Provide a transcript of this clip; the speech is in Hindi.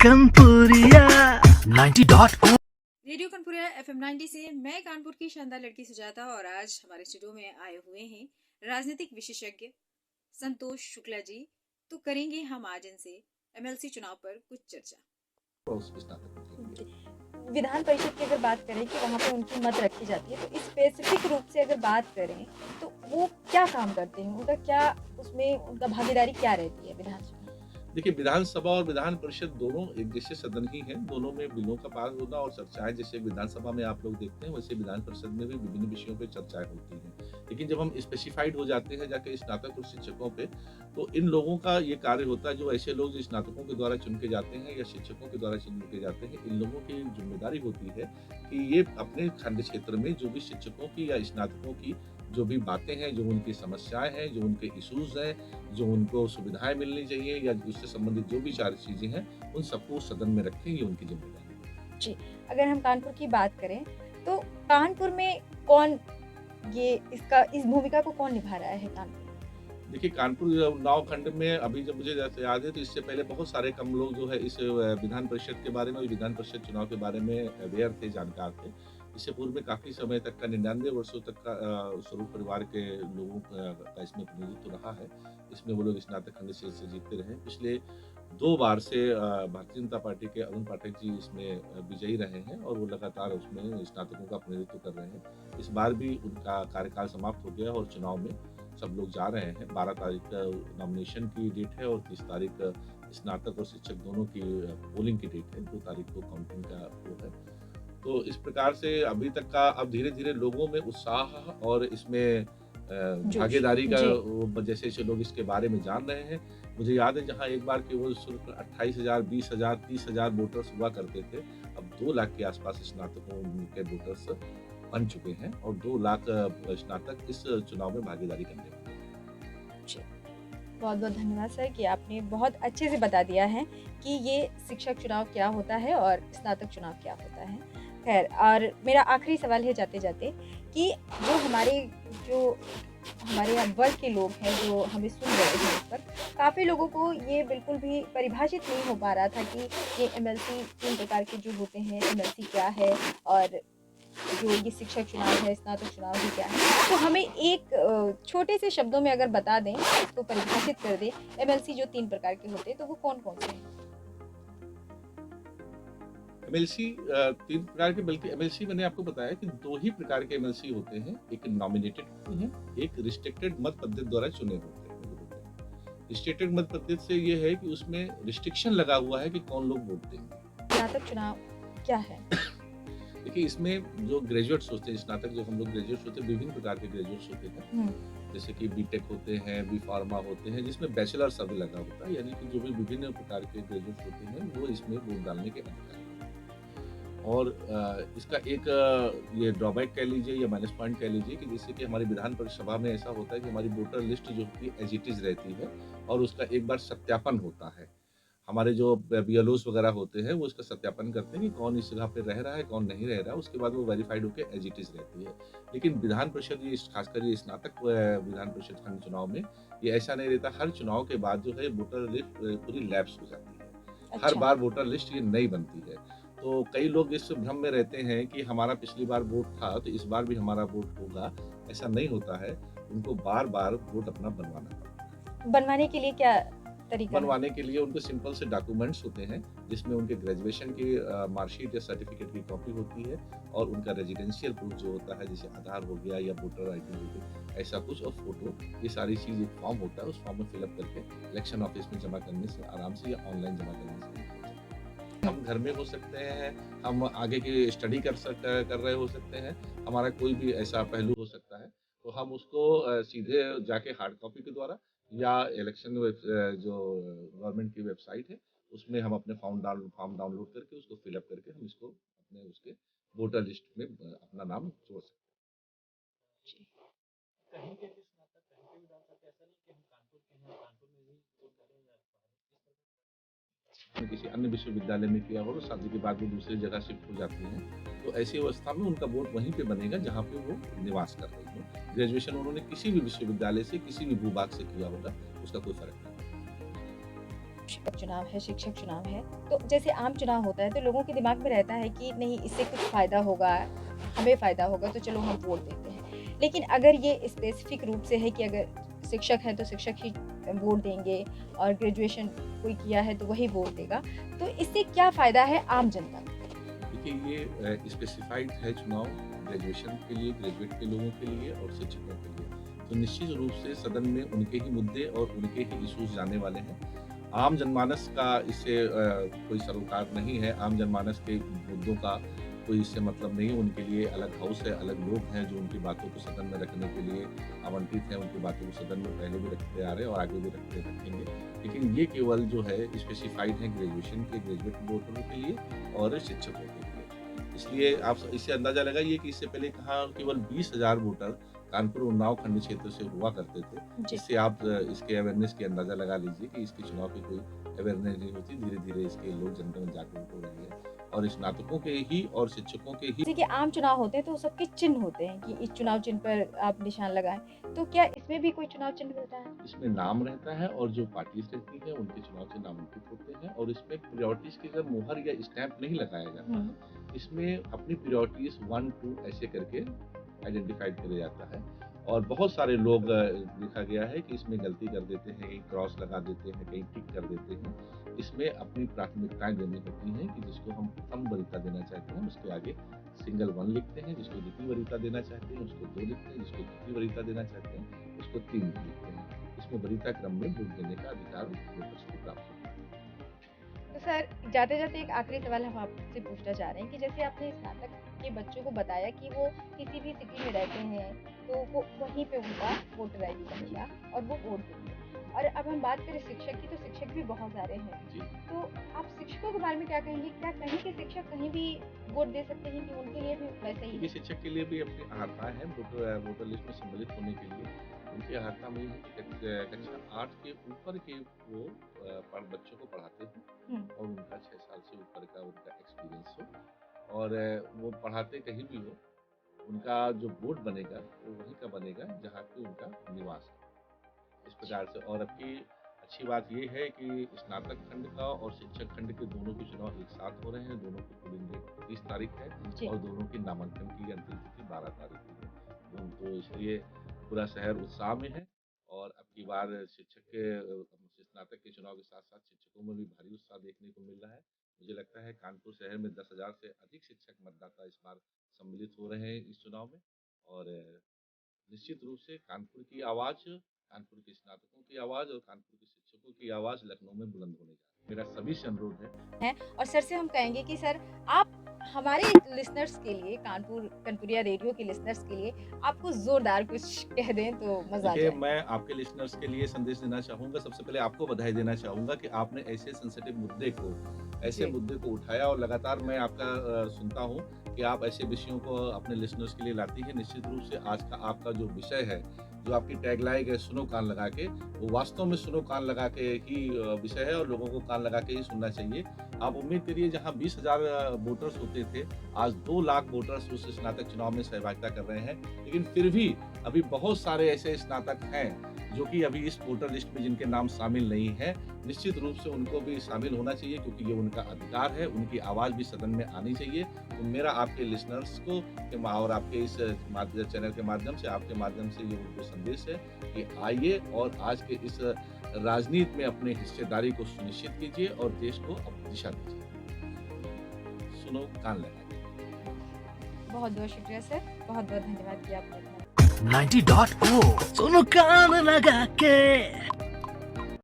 कानपुरिया 90.4 रेडियो कानपुरिया FM 90 से मैं कानपुर की शानदार लड़की सुजाता और आज हमारे स्टूडियो में आए हुए हैं राजनीतिक विशेषज्ञ संतोष शुक्ला जी। तो करेंगे हम आज इनसे MLC चुनाव पर कुछ चर्चा। विधान परिषद की अगर बात करें कि वहाँ पे उनकी मत रखी जाती है, तो स्पेसिफिक रूप से अगर बात करें तो वो क्या काम करते हैं, उनका क्या उसमें उनका भागीदारी क्या रहती है विधानसभा? देखिए, विधानसभा और विधान परिषद दोनों एक जैसे सदन ही हैं। दोनों में बिलों का पास होना और चर्चाएं जैसे विधानसभा में आप लोग देखते हैं, वैसे विधान परिषद में भी विभिन्न विषयों पे चर्चाएं होती हैं। लेकिन जब हम स्पेसिफाइड हो जाते हैं जाके स्नातक और शिक्षकों पे, तो इन लोगों का ये कार्य होता है, जो ऐसे लोग जो स्नातकों के द्वारा चुन के जाते हैं या शिक्षकों के द्वारा चुन के जाते हैं, इन लोगों की जिम्मेदारी होती है कि ये अपने खंड क्षेत्र में जो भी शिक्षकों की या स्नातकों की जो भी बातें हैं, जो उनकी समस्याएं हैं, जो उनके इश्यूज हैं, जो उनको सुविधाएं मिलनी चाहिए या उससे संबंधित जो भी सारी चीजें हैं, उन सबको सदन में रखें, ये उनकी जिम्मेदारी है। जी, अगर हम कानपुर की बात करें तो कानपुर में कौन इस भूमिका को कौन निभा रहा है कानपुर? देखिए, कानपुर उन्नाव खंड में अभी जब मुझे जैसे याद है, तो इससे पहले बहुत सारे कम लोग जो है इस विधान परिषद के बारे में, विधान परिषद चुनाव के बारे में अवेयर थे, जानकार थे। इससे पूर्व में काफी समय तक का 99 वर्षों तक का स्वरूप परिवार के लोगों का इसमें प्रतिनिधित्व रहा है। इसमें वो लोग स्नातक खंड से जीतते रहे। पिछले 2 बार से भारतीय जनता पार्टी के अरुण पाठक जी इसमें विजयी रहे हैं और वो लगातार उसमें स्नातकों का प्रतिनिधित्व कर रहे हैं। इस बार भी उनका कार्यकाल समाप्त हो गया और चुनाव में सब लोग जा रहे हैं। 12 तारीख का नॉमिनेशन की डेट है और 30 तारीख स्नातक और शिक्षक दोनों की पोलिंग की डेट है। 2 तारीख को काउंटिंग का वो है। तो इस प्रकार से अभी तक का अब धीरे धीरे लोगों में उत्साह और इसमें भागीदारी का जैसे लोग इसके बारे में जान रहे हैं। मुझे याद है, जहां एक बार केवल सिर्फ 28,000, 20,000, 30,000 वोटर्स हुआ करते थे, अब 2 लाख के आसपास स्नातकों के वोटर्स बन चुके हैं और 2 लाख स्नातक इस चुनाव में भागीदारी करने वाले हैं। बहुत बहुत धन्यवाद सर कि आपने बहुत अच्छे से बता दिया है कि ये शिक्षक चुनाव क्या होता है और स्नातक चुनाव क्या होता है। खैर, और मेरा आखिरी सवाल है जाते जाते कि जो हमारे वर्ग के लोग हैं जो हमें सुन रहे हैं, इस पर काफ़ी लोगों को ये बिल्कुल भी परिभाषित नहीं हो पा रहा था कि ये MLC 3 प्रकार के जो होते हैं, MLC क्या है और जो ये शिक्षक चुनाव है, स्नातक चुनाव भी क्या है। तो हमें एक छोटे से शब्दों में अगर बता दें, इसको परिभाषित कर दें, MLC जो 3 प्रकार के होते हैं तो वो कौन कौन से हैं? MLC 3 प्रकार के, बल्कि MLC मैंने आपको बताया कि 2 ही प्रकार के MLC होते हैं। एक नॉमिनेटेड होते हैं, एक रिस्ट्रिक्टेड मत पद्धति द्वारा चुने होते हैं। रिस्ट्रिक्टेड मत पद्धति से ये है कि उसमें रिस्ट्रिक्शन लगा हुआ है कि कौन लोग वोट देंगे। स्नातक चुनाव क्या है? देखिए, इसमें जो ग्रेजुएट्स होते हैं, स्नातक जो हम लोग ग्रेजुएट्स होते हैं, विभिन्न प्रकार के ग्रेजुएट्स होते हैं, जैसे कि बीटेक होते हैं, बी फार्मा होते हैं, जिसमें बैचलर शब्द लगा होता है, यानी कि जो भी विभिन्न प्रकार के ग्रेजुएट्स होते हैं वो इसमें वोट डालने के अधिकारी हैं। और इसका एक ये ड्रॉबैक कह लीजिए या माइनस पॉइंट कह लीजिए कि जैसे कि हमारी विधान परिषद में ऐसा होता है कि हमारी वोटर लिस्ट जो कि एज इट इज रहती है और उसका एक बार सत्यापन होता है। हमारे जो BLOs वगैरह होते हैं वो इसका सत्यापन करते हैं कि कौन इस जगह पे रह रहा है, कौन नहीं रह रहा है। उसके बाद वो वेरीफाइड होकर एज इट इज रहती है। लेकिन विधान परिषद, ये खासकर ये स्नातक विधान परिषद खंड चुनाव में ये ऐसा नहीं रहता। हर चुनाव के बाद जो है वोटर लिस्ट पूरी लैप्स हो जाती है। अच्छा। हर बार वोटर लिस्ट ये नई बनती है। तो कई लोग इस भ्रम में रहते हैं कि हमारा पिछली बार वोट था तो इस बार भी हमारा वोट होगा। ऐसा नहीं होता है। उनको बार बार वोट अपना बनवाना पड़ता है। बनवाने के लिए क्या तरीका? बनवाने के लिए उनको सिंपल से डॉक्यूमेंट्स होते हैं, जिसमें उनके ग्रेजुएशन की मार्कशीट या सर्टिफिकेट की कॉपी होती है और उनका रेजिडेंशियल प्रूफ जो होता है, जैसे आधार हो गया या वोटर ID हो गई, ऐसा कुछ, और फोटो, ये सारी चीज एक फॉर्म होता है। उस फॉर्म में फिलअप करके इलेक्शन ऑफिस में जमा करने से आराम से या ऑनलाइन जमा करने से हम घर में हो सकते हैं, हम आगे की स्टडी कर रहे हो सकते हैं, हमारा कोई भी ऐसा पहलू हो सकता है, तो हम उसको सीधे जाके हार्ड कॉपी के द्वारा या इलेक्शन जो गवर्नमेंट की वेबसाइट है उसमें हम अपने फॉर्म डाउनलोड करके उसको फिलअप करके हम इसको अपने उसके वोटर लिस्ट में अपना नाम जोड़ सकते हैं। कहीं के भी स्नातक कहीं पे भी डाल सकते हैं, ऐसा नहीं कि हम कानपुर के हैं, कानपुर में भी वोट करें या किसी अन्य विश्वविद्यालय में किया हो तो शादी के बाद वो दूसरी जगह शिफ्ट हो जाती हैं, तो ऐसी अवस्था में उनका वोट वहीं पे बनेगा जहाँ पे वो निवास कर रही हो। ग्रेजुएशन उन्होंने किसी भी विश्वविद्यालय से, किसी भी भूभाग से किया होगा, उसका कोई फर्क नहीं। चुनाव है, शिक्षक चुनाव है, तो जैसे आम चुनाव होता है तो लोगों के दिमाग में रहता है कि नहीं इससे कुछ फ़ायदा होगा, हमें फ़ायदा होगा तो चलो हम वोट देते हैं। लेकिन अगर ये स्पेसिफिक रूप से है कि अगर शिक्षक है तो शिक्षक ही वोट देंगे और ग्रेजुएशन कोई किया है तो वही वोट देगा, तो इससे क्या फ़ायदा है आम जनता को? देखिए ये स्पेसिफाइड है चुनाव ग्रेजुएशन के लिए, ग्रेजुएट के लोगों के लिए और शिक्षकों के लिए। तो निश्चित रूप से सदन में उनके ही मुद्दे और उनके ही इश्यूज जाने वाले हैं। आम जनमानस का इससे कोई सरोकार नहीं है, आम जनमानस के मुद्दों का कोई इससे मतलब नहीं है। उनके लिए अलग हाउस है, अलग लोग हैं जो उनकी बातों को सदन में रखने के लिए आवंटित हैं। उनकी बातों को सदन में पहले भी रखते आ रहे हैं और आगे भी रखेंगे। लेकिन ये केवल जो है स्पेसिफाइड है ग्रेजुएशन के ग्रेजुएट वोटरों के लिए और शिक्षकों के लिए। इसलिए आप इससे अंदाजा लगाइए कि इससे पहले कहाँ केवल 20,000 वोटर कानपुर उन्नाव खंड क्षेत्र से हुआ करते थे। जी। इससे आप इसके अवेयरनेस की अंदाजा लगा लीजिए कि इसके चुनाव की कोई अवेयरनेस नहीं होती। धीरे-धीरे इसके लोग जनता में जागरूक हो रही है और स्नातकों के ही और शिक्षकों के ही जैसे कि आम चुनाव होते हैं तो सबके चिन्ह होते हैं कि इस चुनाव चिन्ह पर आप निशान लगाएं, तो क्या इसमें भी कोई चुनाव चिन्ह मिलता है? इसमें नाम रहता है और जो पार्टीज रहती है उनके चुनाव से नामांकित होते हैं और इसमें प्रायोरिटीज की जब मुहर या स्टैंप नहीं लगाया जाता। इसमें अपनी प्रायोरिटीज 1, 2 ऐसे करके आइडेंटिफाइड किया जाता है और बहुत सारे लोग देखा गया है कि इसमें गलती कर देते हैं, कहीं क्रॉस लगा देते हैं, कहीं टिक कर देते हैं। इसमें अपनी प्राथमिकताएं देनी होती हैं कि जिसको हम प्रथम वरीयता देना चाहते हैं उसके आगे सिंगल 1 लिखते हैं, जिसको द्वितीय वरीयता देना चाहते हैं उसको 2 लिखते हैं, जिसको तृतीय वरीयता देना चाहते हैं उसको 3 लिखते हैं। इसमें वरीयता क्रम में वोट देने का अधिकार वोटर्स को प्राप्त होता है। तो सर जाते-जाते एक आखिरी सवाल हम आपसे पूछना चाह रहे हैं कि जैसे आपने स्नातक के बच्चों को बताया कि वो किसी भी सिटी में रहते हैं तो वो वहीं पे उनका वोटर आईडी बनेगा और वो वोट देंगे। और अब हम बात करें शिक्षक की, तो शिक्षक भी बहुत सारे हैं। जी। तो आप शिक्षकों के बारे में क्या कहेंगे? क्या कहीं के शिक्षक कहीं भी वोट दे सकते हैं कि उनके लिए भी वैसे ही क्योंकि है? शिक्षक के लिए भी अपनी अहर्ता है वोटर लिस्ट में सम्मिलित होने के लिए। उनकी अहर्ता में ये है कि कक्षा 8 के ऊपर के वो बच्चों को पढ़ाते हो और उनका 6 साल से ऊपर का उनका एक्सपीरियंस हो और वो पढ़ाते कहीं भी हो, उनका जो बोर्ड बनेगा वो वहीं का बनेगा जहाँ पे उनका निवास है। इस प्रकार से और अब की अच्छी बात ये है कि स्नातक खंड का और शिक्षक खंड के दोनों के चुनाव एक साथ हो रहे हैं। दोनों की पोलिंग डेट 30 तारीख है जी। और दोनों की नामांकन की अंतिम तिथि 12 तारीख की है। तो इसलिए पूरा शहर उत्साह में है और अब की बार शिक्षक के स्नातक के चुनाव के साथ-साथ शिक्षकों में भी भारी उत्साह देखने को मिल रहा है। मुझे लगता है कानपुर शहर में 10,000 से अधिक शिक्षक मतदाता इस बार सम्मिलित हो रहे हैं इस चुनाव में और निश्चित रूप से कानपुर की आवाज़, कानपुर के स्नातकों की आवाज़ और कानपुर के शिक्षकों की आवाज़ लखनऊ में बुलंद होने जा रही है। मेरा सभी से अनुरोध है और सर से हम कहेंगे कि सर आप हमारे लिसनर्स के लिए कानपुरिया रेडियो के लिसनर्स के लिए आपको जोरदार कुछ कह दें तो मजा आ देखिए, जाए। मैं आपके लिसनर्स के लिए संदेश देना चाहूँगा। सबसे पहले आपको बधाई देना चाहूँगा कि आपने ऐसे सेंसिटिव मुद्दे को जी। उठाया और लगातार मैं आपका सुनता हूँ कि आप ऐसे विषयों को अपने लिसनर्स के लिए लाती हैं। निश्चित रूप से आज का आपका जो विषय है, जो आपकी टैगलाइन है सुनो कान लगा के, वो वास्तव में सुनो कान लगा के ही विषय है और लोगों को कान लगा के ही सुनना चाहिए। आप उम्मीद करिए जहाँ 20,000 वोटर्स होते थे, आज 2 लाख वोटर्स उस स्नातक चुनाव में सहभागिता कर रहे हैं। लेकिन फिर भी अभी बहुत सारे ऐसे स्नातक हैं जो कि अभी इस वोटर लिस्ट में जिनके नाम शामिल नहीं है। निश्चित रूप से उनको भी शामिल होना चाहिए क्योंकि ये उनका अधिकार है, उनकी आवाज़ भी सदन में आनी चाहिए। तो मेरा आपके लिसनर्स को और आपके इस चैनल के माध्यम से, आपके माध्यम से ये उनको संदेश है कि आइए और आज के इस राजनीति में अपने हिस्सेदारी को सुनिश्चित कीजिए और देश को अपनी दिशा दीजिए। सुनो कान लगाइए। बहुत शुक्रिया सर, बहुत धन्यवाद कि आपने 90.O सुनो कान लगा के